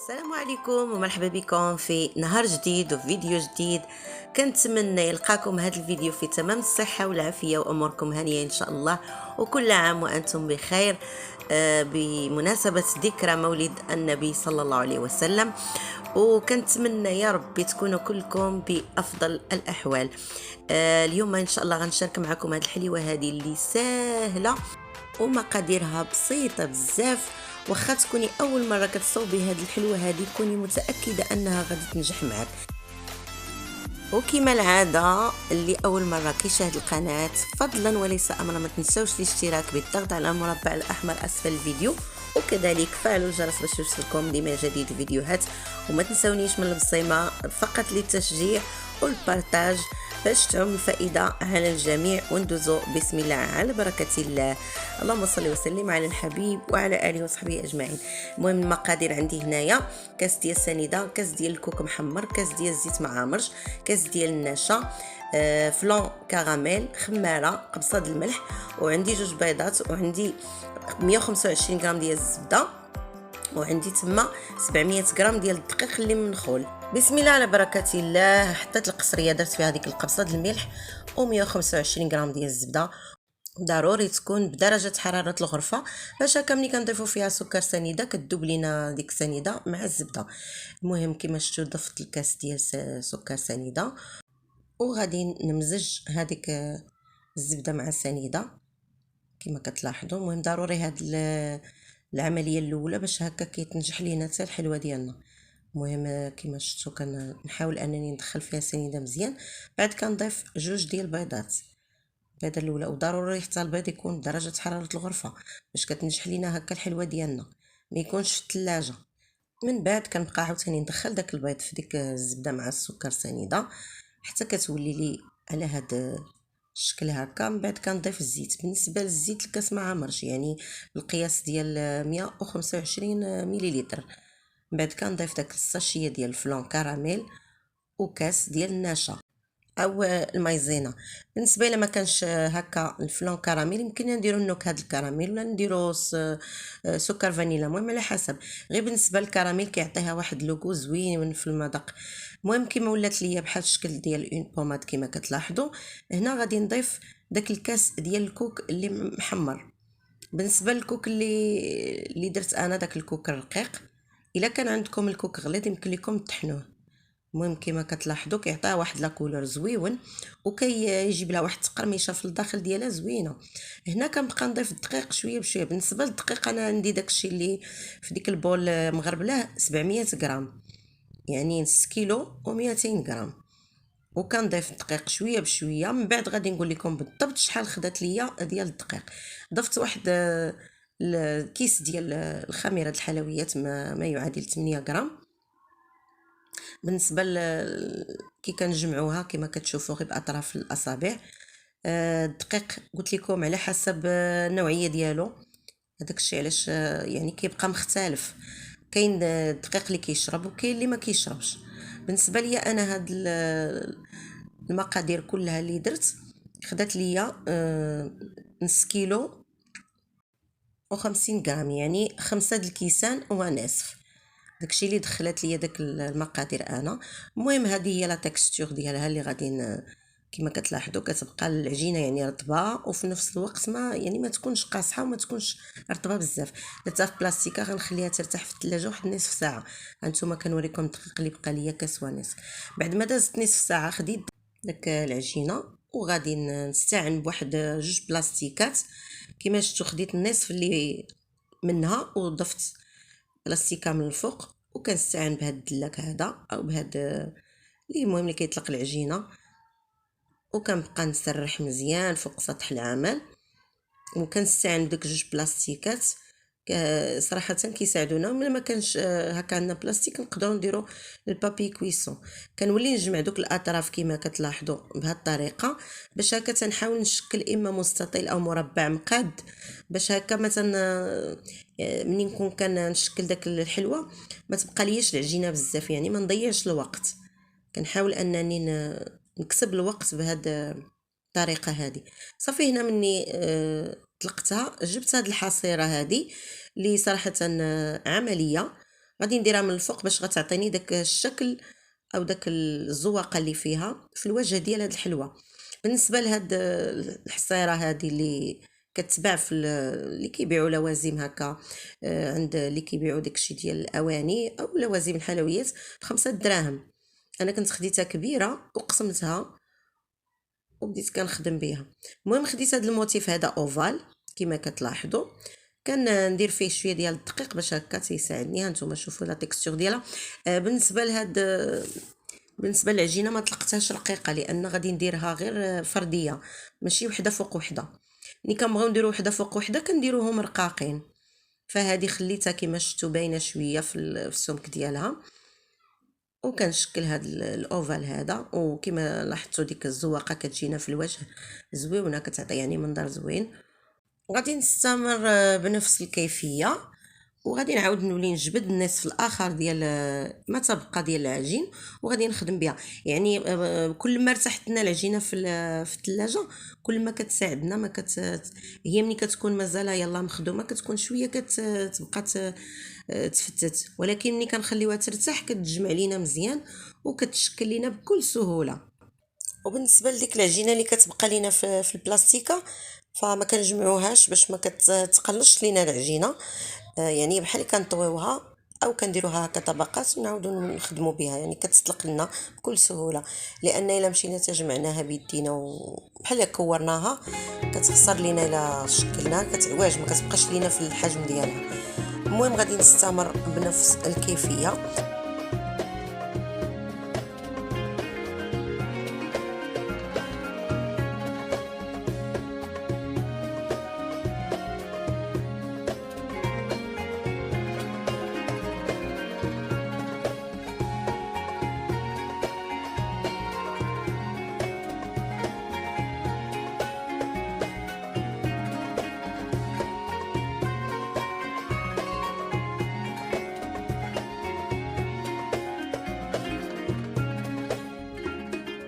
السلام عليكم ومرحبا بكم في نهار جديد وفي فيديو جديد. كنتمنى يلقاكم هذا الفيديو في تمام الصحة والعافية وأموركم هانية إن شاء الله، وكل عام وأنتم بخير. بمناسبة ذكرى مولد النبي صلى الله عليه وسلم، وكنتمنى يا ربي تكونوا كلكم بأفضل الأحوال. اليوم إن شاء الله غنشارك معكم هذه الحلوة هذه اللي سهلة ومقاديرها بسيطة بزاف. واخا تكوني اول مره كتصوبي هذه الحلوه هذه كوني متاكده انها غادي تنجح معك. وكما العاده اللي اول مره كيشاهد القناه فضلا وليس امرا ما تنساوش الاشتراك بالضغط على المربع الاحمر اسفل الفيديو، وكذلك فعلوا الجرس باش يوصلكم ديما جديد الفيديوهات. وما تنسونيش من البصيمه فقط للتشجيع والبارتاج باش تعم الفائده على الجميع. وندوزو بسم الله على بركه الله. اللهم صل وسلم على الحبيب وعلى اله وصحبه اجمعين. المهم المقادير عندي هنايا: كاس ديال السنيده، كاس ديال الكوك محمر، كاس ديال الزيت معامرج، كاس ديال النشا، فلون كراميل، خماره، قبصه د الملح، وعندي جوج بيضات، وعندي 125 غرام ديال الزبده، وعندي تما 700 غرام ديال الدقيق اللي منخول. بسم الله على بركه الله. حطيت القصريه درت فيها هذيك القبصه د الملح و125 غرام ديال الزبده. ضروري تكون بدرجه حراره الغرفه باش هكا ملي كنضيفوا فيها سكر سنيده كتذوب لينا ديك السنيده مع الزبده. المهم كما شفتوا ضفت الكاس ديال سكر سنيده، وغادي نمزج هذيك الزبده مع السنيده كما كتلاحظوا. المهم ضروري هاد العمليه الاولى باش هكا كيتنجح لينا حتى الحلوه ديالنا. المهم كما شفتوا كنحاول انني ندخل فيها سنيده مزيان، بعد كنضيف جوج ديال البيضات. البيضه الاولى، وضروري حتى البيض يكون بدرجه حراره الغرفه باش كتنجح لينا هكا الحلوه ديالنا، ما يكونش في الثلاجه. من بعد كنبقى عاوتاني ندخل داك البيض في ديك الزبده مع السكر سنيده حتى كتولي لي على هاد الشكل هكا. من بعد كنضيف الزيت. بالنسبه للزيت الكاس ما عمرش، يعني بالقياس ديال 125 مليلتر. من بعد كنضيف داك الساشيه ديال الفلون كراميل وكاس ديال النشا او المايزينا. بالنسبه الى ما كانش هكا الفلون كراميل يمكن نديرو النكهه د الكراميل ولا نديرو سكر فانيلا، المهم على حسب. غير بالنسبه للكراميل كيعطيها واحد لوغو زوين في المذاق. المهم كيما ولات ليا بحال الشكل ديال اون بوماد كيما كتلاحظوا هنا، غادي نضيف داك الكاس ديال الكوك اللي محمر. بالنسبه للكوك اللي درت انا داك الكوك الرقيق، الا كان عندكم الكوك غليظ يمكن لكم تطحنوه. المهم كما كتلاحظوا كيعطيها واحد لا كولور زويون وكيجيب لها واحد التقرميشه في الداخل ديالها زوينه. هنا كنبقى نضيف الدقيق شويه بشويه. بالنسبه للدقيق انا عندي داكشي اللي في ديك البول مغربله 700 غرام، يعني نص كيلو و200 غرام، وكنضيف الدقيق شويه بشويه. من بعد غادي نقول لكم بالضبط شحال خدات ليا ديال الدقيق. ضفت واحد الكيس ديال الخميره الحلويات ما يعادل 8 غرام. بالنسبه كي كنجمعوها كما كتشوفوا غير باطراف الاصابع. الدقيق قلت لكم على حسب النوعيه ديالو، هذاك الشيء علاش يعني كيبقى مختلف. كاين الدقيق اللي كيشرب وكاين اللي ما كيشربش. بالنسبه لي انا هاد المقادير كلها اللي درت خدات ليا نص كيلو و50 غرام، يعني 5 د الكيسان ونصف. داكشي اللي دخلت ليا داك المقادير انا. المهم هذه هي لا تكستور ديالها اللي غادي كما كتلاحظوا كتبقى العجينه يعني رطبه، وفي نفس الوقت ما تكونش قاصحه وما تكونش رطبه بزاف. درتها في بلاستيكه غنخليها ترتاح في الثلاجه واحد نصف ساعه. هانتوما كنوريكم الدقيق اللي بقى ليا كاس ونصف. بعد ما دازت نصف ساعه خديت داك العجينه وغادي نستعن بواحد جوج بلاستيكات. كما شفتوا خديت النصف اللي منها وضفت بلاستيكه من الفوق، وكنستعين بهذا الدلاك هذا او بهذا اللي المهم اللي كيطلق العجينه، وكنبقى نسرح مزيان فوق سطح العمل. وكنستعين بدوك جوج بلاستيكات صراحه كيساعدونا. ملي ما كانش هكا عندنا بلاستيك نقدروا نديروا البابي كويسون. كنولي نجمع دوك الاطراف كما كتلاحظوا بهذه الطريقه باش هكا تنحاول نشكل اما مستطيل او مربع مقاد، باش هكا مثلا منين نكون كنشكل داك الحلوه ما تبقى ليش العجينه بزاف، يعني ما نضيعش الوقت. كنحاول انني نكسب الوقت بهذا الطريقه هذه. صافي هنا مني طلقتها جبت هاد الحصيره هذه اللي صراحه عمليه غادي نديرها من الفوق باش غتعطيني داك الشكل او داك الزواقه اللي فيها في الوجه ديال هاد الحلوه. بالنسبه لهاد الحصيره هذه اللي كتباع في اللي كيبيعوا لوازم هكا، عند اللي كيبيعوا داكشي ديال الاواني او لوازم الحلويات ب5 دراهم. انا كنت خديتها كبيره وقسمتها وبديت كنخدم بها. المهم خديت هذا الموتيف هذا اوفال كما كتلاحظوا، كندير فيه شويه ديال الدقيق باش هكا تيساعدني. ها نتوما شوفوا لا تيكستور ديالها. بالنسبه لهاد بالنسبه للعجينه ما طلقتهاش رقيقه لان غادي نديرها غير فرديه ماشي وحده فوق وحده. ملي كنبغيو نديرو وحده فوق وحده كنديروهم رقاقين، فهذه خليتها كما شفتوا باينه شويه في السمك ديالها. وكنشكل هذا الاوفال هذا، وكما لاحظتوا ديك الزواقه كتجينا في الوجه زويونه، كتعطي يعني منظر زوين. وغادي نستمر بنفس الكيفيه، وغادي نعاود نولي نجبد النصف الاخر ديال ما تبقى ديال العجين وغادي نخدم بها. يعني كل ما ارتحت لنا العجينه في الثلاجه كل ما كتساعدنا ما هي ملي كتكون مازال يلا مخدومه كتكون شويه كتبقى تفتت، ولكن ملي كنخليوها ترتاح كتجمع لينا مزيان وكتشكل لينا بكل سهوله. وبالنسبه لديك العجينه اللي كتبقى لينا في البلاستيكه فما كنجمعوهاش باش ما كتقلش لينا العجينه، يعني بحال كنطويوها او كنديروها كطبقات ونعاودو نخدموا بها، يعني كتطلق لنا بكل سهوله. لان الا مشينا تجمعناها بيدينا وبحال كورناها كتخسر لينا، الا شكلنا كتعواج ما كتبقاش لينا في الحجم ديالها. المهم غادي نستمر بنفس الكيفيه.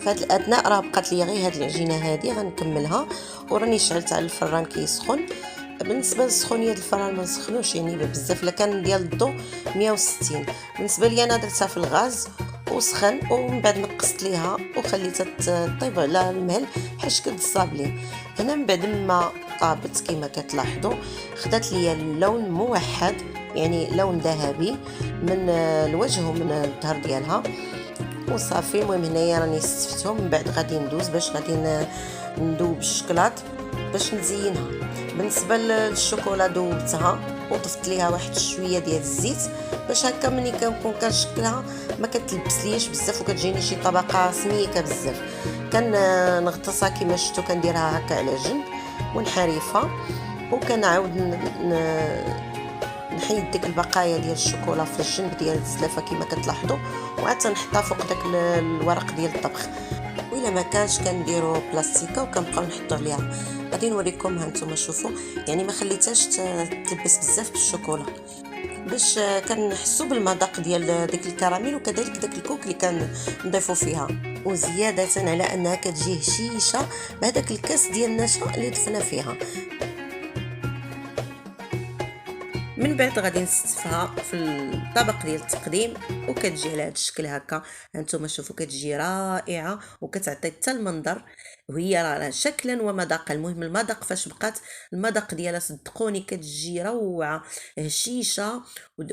فهاد الاثناء راه بقات لي غير هاد العجينه هادي غنكملها، وراني شعلت على الفران كيسخن. بالنسبه للسخونيه الفران ما نسخنوش يعني بزاف، الا كان ديال الضو 160. بالنسبه لي انا درتها في الغاز وسخن، ومن بعد نقصت ليها وخليتها طيب على المهل بحال شكل الصابلي. هنا من بعد ما طابت كما كتلاحظوا خدات ليا اللون موحد، يعني لون ذهبي من الوجه ومن الظهر ديالها وصافي. المهم هنايا راني استفتهم، من بعد غادي ندوز باش غادي ندوب الشكلاط باش نزينها. بالنسبه للشوكولا دوبتها وضفت ليها واحد شويه ديال الزيت باش هكا ملي كنكون كنشكلها ما كتلبس ليش بزاف وكتجيني شي طبقه سميكه بزاف. كنغطسها كما شفتوا كنديرها هكا على جنب ونحرفها، وكنعاود نحيد ديك البقايا ديال الشوكولا في الجنب ديال الزلافه كما كتلاحظوا، وعاد تنحطها فوق داك الورق ديال الطبخ. وإلا ما كانش كنديروا بلاستيكه وكنبقاو نحطوا عليها. غادي نوريكم. ها نتوما شوفوا يعني ما خليتهاش تلبس بزاف بالشوكولا باش كنحسوا بالمذاق ديال ديك الكراميل وكذلك داك الكوك اللي كنضيفوا فيها، وزياده على انها كتجي هشيشه بهذاك الكاس ديال النشا اللي ضفنا فيها. من بعد غادي نستفها في الطبق ديال التقديم وكتجي على هذا الشكل هكا. هانتوما شوفوا كتجي رائعه وكتعطي حتى المنظر، وهي راه شكلا ومذاقا. المهم المذاق فاش بقات المذاق ديالها صدقوني كتجي روعه هشيشه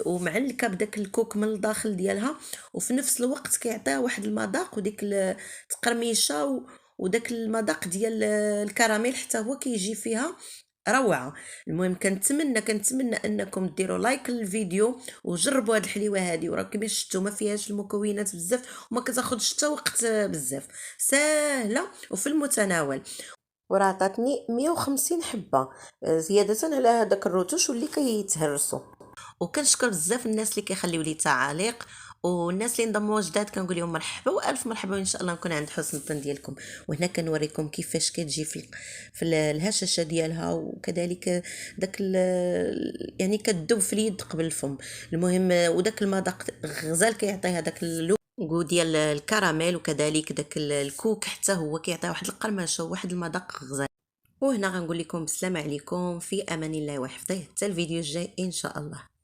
ومع بداك الكوك من الداخل ديالها، وفي نفس الوقت كيعطيها واحد المذاق وديك التقرميشه وداك المذاق ديال الكراميل حتى هو كيجي فيها روعه. المهم كنتمنى انكم ديروا لايك للفيديو وجربوا هاد الحليوه هادي، وراه كما شفتوا ما فيهاش المكونات بزاف وما كتاخذش حتى وقت بزاف، ساهله وفي المتناول. وراه عطاتني 150 حبه زياده على هذاك الروتوش واللي كيتهرسوا. وكنشكر بزاف الناس اللي كيخليو لي تعاليق، والناس اللي انضموا جداد كنقول لهم مرحبا والف مرحبا، وان شاء الله نكون عند حسن الظن ديالكم. وهنا كنوريكم كيفاش كتجي في الهشاشه ديالها، وكذلك داك يعني كتذوب في اليد قبل الفم. المهم وداك المذاق غزال كيعطي هذاك اللون ديال الكراميل، وكذلك داك الكوك حتى هو كيعطي واحد القرمشه وواحد المذاق غزال. وهنا غنقول لكم السلام عليكم، في امان الله وحفظه، حتى الفيديو الجاي ان شاء الله.